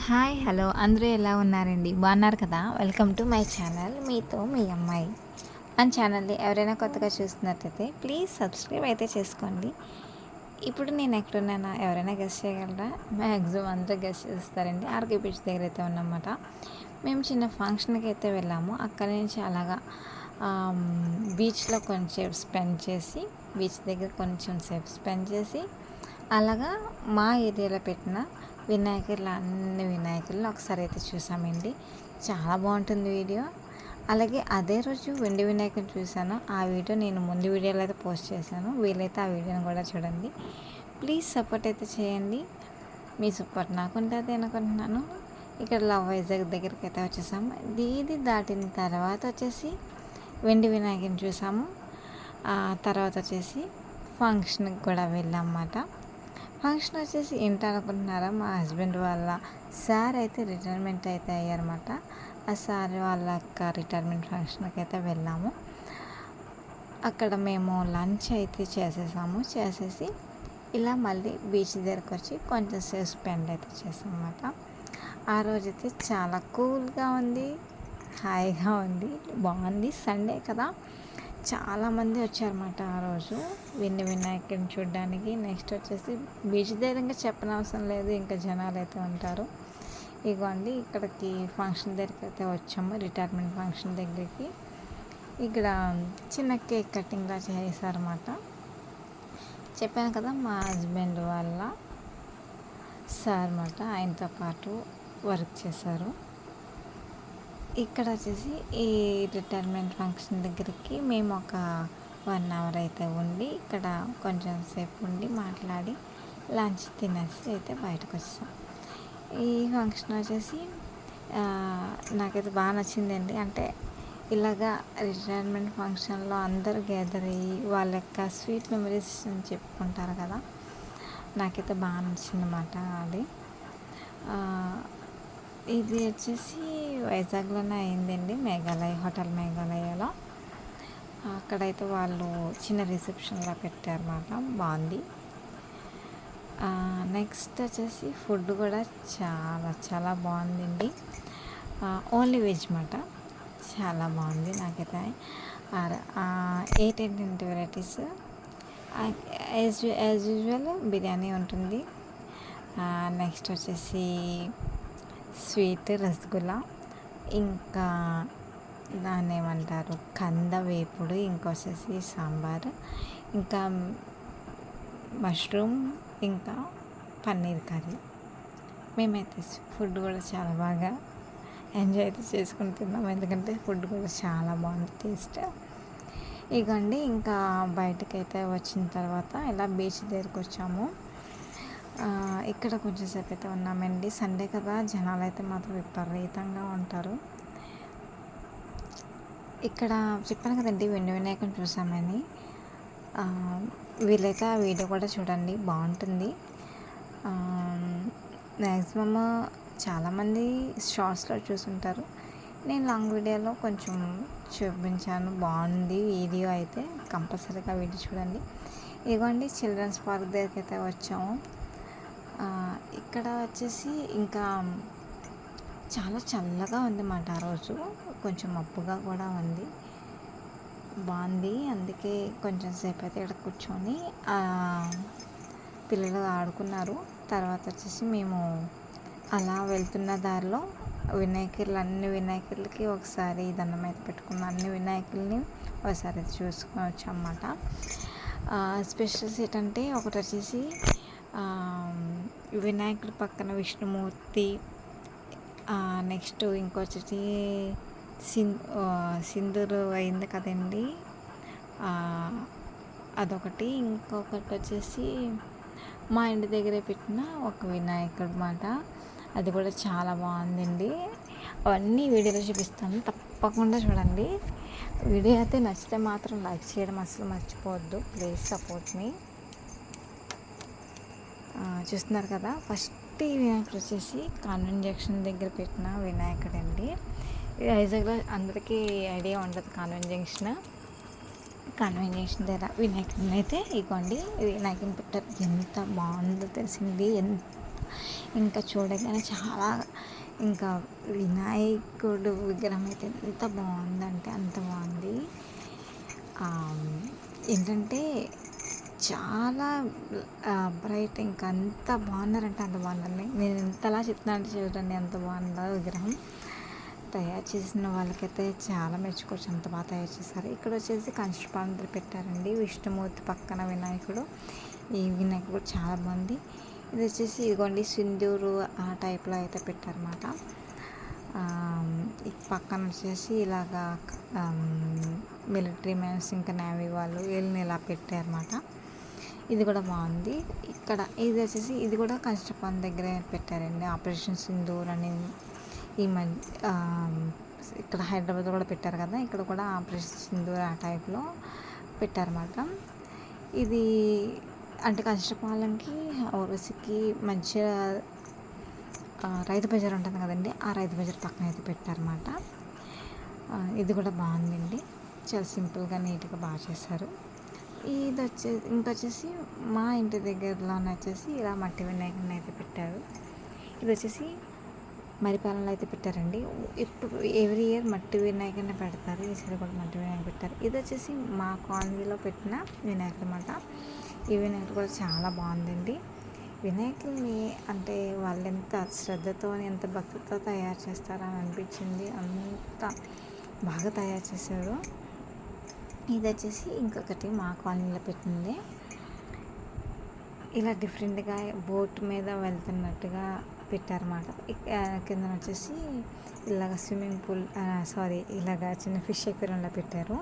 Hi hello అందరూ ఎలా ఉన్నారండి? బాగున్నారు కదా? వెల్కమ్ టు మై ఛానల్ మీతో మీ అమ్మాయి. మన ఛానల్ని ఎవరైనా కొత్తగా చూస్తున్నట్లయితే ప్లీజ్ సబ్స్క్రైబ్ అయితే చేసుకోండి. ఇప్పుడు నేను ఎక్కడున్నానా ఎవరైనా గెస్ట్ చేయగలరా? మ్యాక్సిమం అందరూ గెస్ట్ చేస్తారండి. ఆర్కే బీచ్ దగ్గర అయితే ఉన్నమాట. మేము చిన్న ఫంక్షన్కి అయితే వెళ్ళాము. అక్కడి నుంచి అలాగా బీచ్లో కొంచెం స్పెండ్ చేసి బీచ్ దగ్గర కొంచెం సేపు స్పెండ్ చేసి అలాగా మా ఏరియాలో పెట్టిన అన్ని వినాయకులను ఒకసారి అయితే చూసామండి. చాలా బాగుంటుంది వీడియో. అలాగే అదే రోజు వెండి వినాయకుని చూశాను. ఆ వీడియో నేను ముందు వీడియోలో అయితే పోస్ట్ చేశాను. వీలైతే ఆ వీడియోని కూడా చూడండి. ప్లీజ్ సపోర్ట్ అయితే చేయండి. మీ సపోర్ట్ నాకు ఉంటుంది అనుకుంటున్నాను. ఇక్కడ లవ్ వైజాగ్ దగ్గరికి అయితే వచ్చేసాము. దీది దాటిన తర్వాత వచ్చేసి వెండి వినాయకుని చూసాము. తర్వాత వచ్చేసి ఫంక్షన్కి కూడా వెళ్ళామన్నమాట. ఫంక్షన్ వచ్చేసి ఏంటి అనుకుంటున్నారా, మా హస్బెండ్ వాళ్ళ సార్ అయితే రిటైర్మెంట్ అయితే అయ్యారన్నమాట. ఆ సార్ వాళ్ళ రిటైర్మెంట్ ఫంక్షన్కి అయితే వెళ్ళాము. అక్కడ మేము లంచ్ అయితే చేసేసి ఇలా మళ్ళీ బీచ్ దగ్గరకు వచ్చి కొంచెం సేపు స్పెండ్ అయితే చేసామన్నమాట. ఆ రోజైతే చాలా కూల్గా ఉంది, హాయిగా ఉంది, బాగుంది. సండే కదా, చాలామంది వచ్చారన్నమాట ఆ రోజు వినాయకుడిని చూడడానికి. నెక్స్ట్ వచ్చేసి బీచ్ దగ్గర ఇంకా చెప్పనవసరం లేదు, ఇంకా జనాలు అయితే ఉంటారు. ఇగోండి ఇక్కడికి ఫంక్షన్ దగ్గరికి అయితే వచ్చాము, రిటైర్మెంట్ ఫంక్షన్ దగ్గరికి. ఇక్కడ చిన్న కేక్ కటింగ్లా చేశారన్నమాట. చెప్పాను కదా, మా హస్బెండ్ వాళ్ళ సార్ అన్నమాట, ఆయనతో పాటు వర్క్ చేశారు. ఇక్కడ వచ్చేసి ఈ రిటైర్మెంట్ ఫంక్షన్ దగ్గరికి మేము ఒక 1 అవర్ అయితే ఉండి ఇక్కడ కొంచెం సేపు ఉండి మాట్లాడి లంచ్ తినేసి అయితే బయటకు వచ్చాం. ఈ ఫంక్షన్ వచ్చేసి నాకైతే బాగా నచ్చిందండి. అంటే ఇలాగా రిటైర్మెంట్ ఫంక్షన్లో అందరూ గ్యాదర్ అయ్యి వాళ్ళ యొక్క స్వీట్ మెమరీస్ చెప్పుకుంటారు కదా, నాకైతే బాగా నచ్చిందన్నమాట అది. ఇది వచ్చేసి వైజాగ్లోనే అయిందండి, హోటల్ మేఘాలయలో. అక్కడైతే వాళ్ళు చిన్న రిసెప్షన్లా పెట్టారన్నమాట, బాగుంది. నెక్స్ట్ వచ్చేసి ఫుడ్ కూడా చాలా చాలా బాగుందండి. ఓన్లీ వెజ్ మాట, చాలా బాగుంది. నాకైతే 8 వెరైటీస్. యాజ్ యూజువల్ బిర్యానీ ఉంటుంది. నెక్స్ట్ వచ్చేసి స్వీట్ రసగుల్లా, ఇంకా దాన్ని ఏమంటారు కంద వేపుడు, ఇంకొచ్చేసి సాంబార్, ఇంకా మష్రూమ్, ఇంకా పన్నీర్ కర్రీ. మేమైతే ఫుడ్ కూడా చాలా బాగా ఎంజాయ్ అయితే చేసుకుంటున్నాం, ఎందుకంటే ఫుడ్ కూడా చాలా బాగుంది టేస్ట్. ఇగండి ఇంకా బయటకైతే వచ్చిన తర్వాత ఇలా బీచ్ దగ్గరికి వచ్చాము. ఇక్కడ కొంచెం సేపు అయితే ఉన్నామండి. సండే కదా, జనాలు అయితే మాత్రం విపరీతంగా ఉంటారు. ఇక్కడ చెప్పాను కదండి వెండి వినాయకుని చూసామని. వీలైతే ఆ వీడియో కూడా చూడండి, బాగుంటుంది. మ్యాక్సిమమ్ చాలామంది షార్ట్స్లో చూసుంటారు, నేను లాంగ్ వీడియోలో కొంచెం చూపించాను, బాగుంది వీడియో అయితే. కంపల్సరీగా వీడియో చూడండి. ఇదిగోండి చిల్డ్రన్స్ పార్క్ దగ్గరికి అయితే వచ్చాము. ఇక్కడ వచ్చేసి ఇంకా చాలా చల్లగా ఉందన్నమాట. ఆ రోజు కొంచెం మబ్బుగా కూడా ఉంది, బాగుంది. అందుకే కొంచెం సేపు అయితే ఇక్కడ కూర్చొని పిల్లలు ఆడుకున్నారు. తర్వాత వచ్చేసి మేము అలా వెళ్తున్న దారిలో అన్ని వినాయకులకి ఒకసారి దండం అయితే పెట్టుకున్న అన్ని వినాయకుల్ని ఒకసారి చూసుకోవచ్చు అన్నమాట. స్పెషల్స్ ఏంటంటే ఒకటి వచ్చేసి వినాయకుడి పక్కన విష్ణుమూర్తి, నెక్స్ట్ ఇంకొచ్చేసి సింధూరు అయింది కదండి, అదొకటి. ఇంకొకటి వచ్చేసి మా ఇంటి దగ్గర పెట్టిన ఒక వినాయకుడు మాట, అది కూడా చాలా బాగుందండి. అవన్నీ వీడియోలో చూపిస్తాను, తప్పకుండా చూడండి. వీడియో అయితే నచ్చితే మాత్రం లైక్ చేయడం అసలు మర్చిపోవద్దు. ప్లీజ్ సపోర్ట్ మీ. చూస్తున్నారు కదా, ఫస్ట్ ఈ వినాయకుడు వచ్చేసి కాన్వెంట్ జంక్షన్ దగ్గర పెట్టిన వినాయకుడు అండి. వైజాగ్లో అందరికీ ఐడియా ఉండదు కాన్వెంట్ జంక్షన్ దగ్గర వినాయకుడిని అయితే ఇగోండి వినాయకుడిని పెట్టారు. ఎంత బాగుందో తెలిసింది, ఇంకా చూడగానే చాలా ఇంకా వినాయకుడు విగ్రహం అయితే ఎంత బాగుందంటే అంత బాగుంది. ఏంటంటే చాలా బ్రైట్, ఇంకా అంత బాగున్నారంటే అంత బాగున్నారండి. నేను ఎంతలా చెప్తున్నా అంటే చూడండి ఎంత బాగుందో విగ్రహం. తయారు చేసిన వాళ్ళకైతే చాలా మెచ్చుకోవచ్చు, అంత బాగా తయారు చేశారు. ఇక్కడ వచ్చేసి కంచపాండ్రి పెట్టారండి, విష్ణుమూర్తి పక్కన వినాయకుడు. ఈ వినాయకుడు చాలా బాగుంది. ఇది వచ్చేసి ఇదిగోండి సింధూరు ఆ టైప్లో అయితే పెట్టారన్నమాట. ఈ పక్కన వచ్చేసి ఇలాగా మిలిటరీ మ్యాన్స్ ఇంకా నేవీ వాళ్ళు వీళ్ళని ఇలా పెట్టారన్నమాట. ఇది కూడా బాగుంది. ఇక్కడ ఇది వచ్చేసి ఇది కూడా కంచపాన్ దగ్గర పెట్టారండి, ఆపరేషన్ సింధూర్ అని. ఈ మధ్య ఇక్కడ హైదరాబాద్లో కూడా పెట్టారు కదా, ఇక్కడ కూడా ఆపరేషన్ సింధూర్ ఆ టైప్లో పెట్టారన్నమాట. ఇది అంటే కంచపాలెంకి ఓరసికి మధ్య రైతు బజార్ ఉంటుంది కదండి, ఆ రైతు బజార్ పక్కన అయితే పెట్టారన్నమాట. ఇది కూడా బాగుందండి, చాలా సింపుల్గా నీట్గా బాగా చేశారు. ఇది ఇంకొచ్చేసి మా ఇంటి దగ్గరలోనే వచ్చేసి ఇలా మట్టి వినాయకుడిని అయితే పెట్టారు. ఇది వచ్చేసి మరిపాలెంలో అయితే పెట్టారండి. ఇప్పుడు ఎవ్రీ ఇయర్ మట్టి వినాయకుడిని పెడతారు, ఈసారి కూడా మట్టి వినాయకుడు పెట్టారు. ఇది వచ్చేసి మా కాలనీలో పెట్టిన వినాయకుడు అన్నమాట. ఈ వినాయకుడు కూడా చాలా బాగుందండి. వినాయకుడిని అంటే వాళ్ళు ఎంత శ్రద్ధతో ఎంత భక్తితో తయారు చేస్తారని అనిపించింది, అంత బాగా తయారు చేశారు. ఇది వచ్చేసి ఇంకొకటి మా కాలనీలో పెట్టింది. ఇలా డిఫరెంట్గా బోట్ మీద వెళ్తున్నట్టుగా పెట్టారన్నమాట. కింద వచ్చేసి ఇలాగ స్విమ్మింగ్ పూల్ ఇలాగ చిన్న ఫిష్ ఎక్వేరియంలో పెట్టారు.